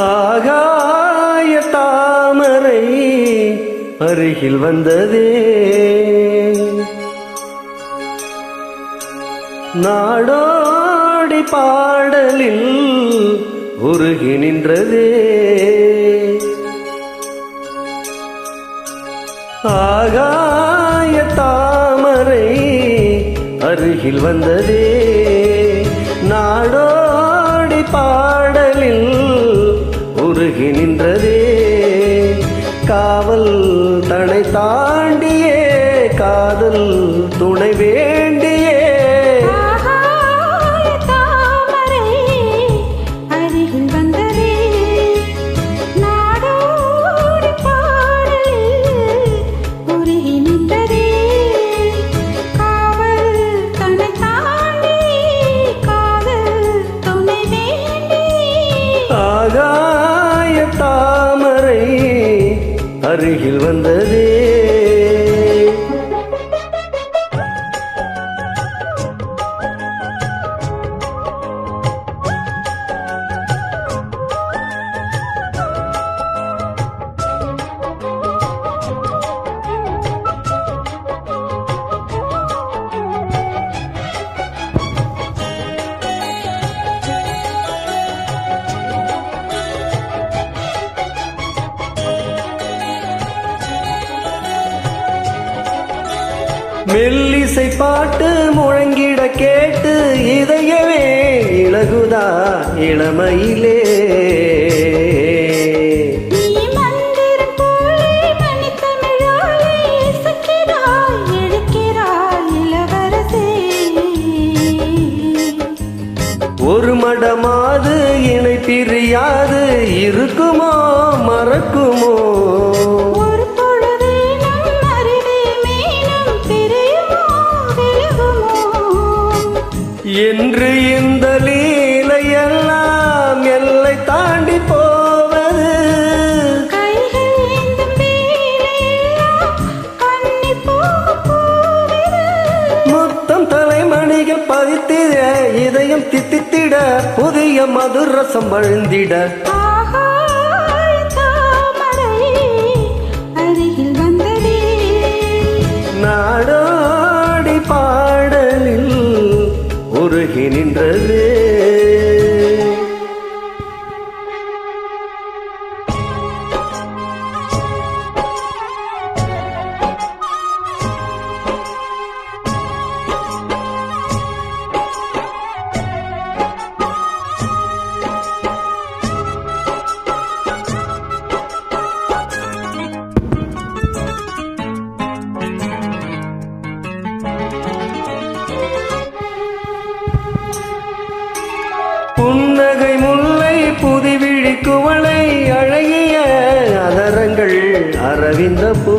ஆகாய தாமரை அருகில் வந்ததே, நாடோடி பாடலில் உருகி நின்றதே. ஆகாய தாமரை அருகில் வந்ததே, நாடோடி பாடலில் உருகி நின்றதே. காவல் தனை தாண்டியே காதல் துணை வேண்டியே. ஆகாய தாமரை அருகில் வந்ததே. மெல்லிசை பாட்டு முழங்கிட கேட்டு இதயமே இலகுதா இளமையிலே. ஒரு மடமாது இணை பிரியாது இருக்குமோ மறக்குமோ என்று இந்த லீலையெல்லாம் எல்லை தாண்டி போவது. முத்தம் தலைமணிகள் பதித்திட இதயம் தித்தித்திட புதிய மதுரசம் வழிந்திட. நாடோடி பாடலில் உருகி நின்றதே. புன்னகை முல்லை புதிவிழி குவளை அழகிய அதரங்கள் அரவிந்த பூ.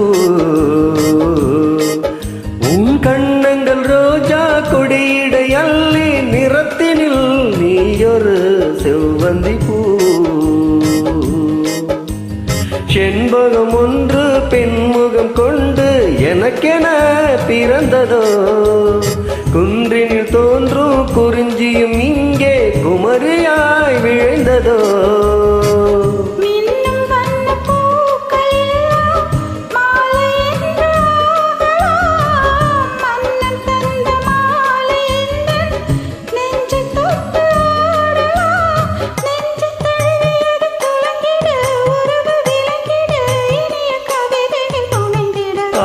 உன் கண்ணங்கள் ரோஜா கொடியிடை அள்ளி நிறத்தினில் நீயொரு செவ்வந்தி பூ. செண்பகம் ஒன்று பெண்முகம் கொண்டு எனக்கென பிறந்ததோ. குன்றினில் தோன்றும் குறிஞ்சியும் இங்கே குமரியாய் விழுந்ததோ.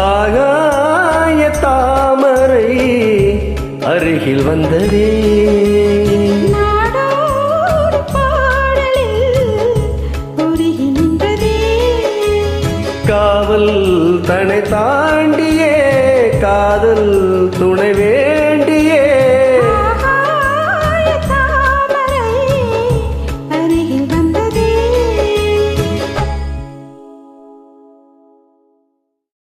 ஆகாய தாமரை அருகில் வந்ததே.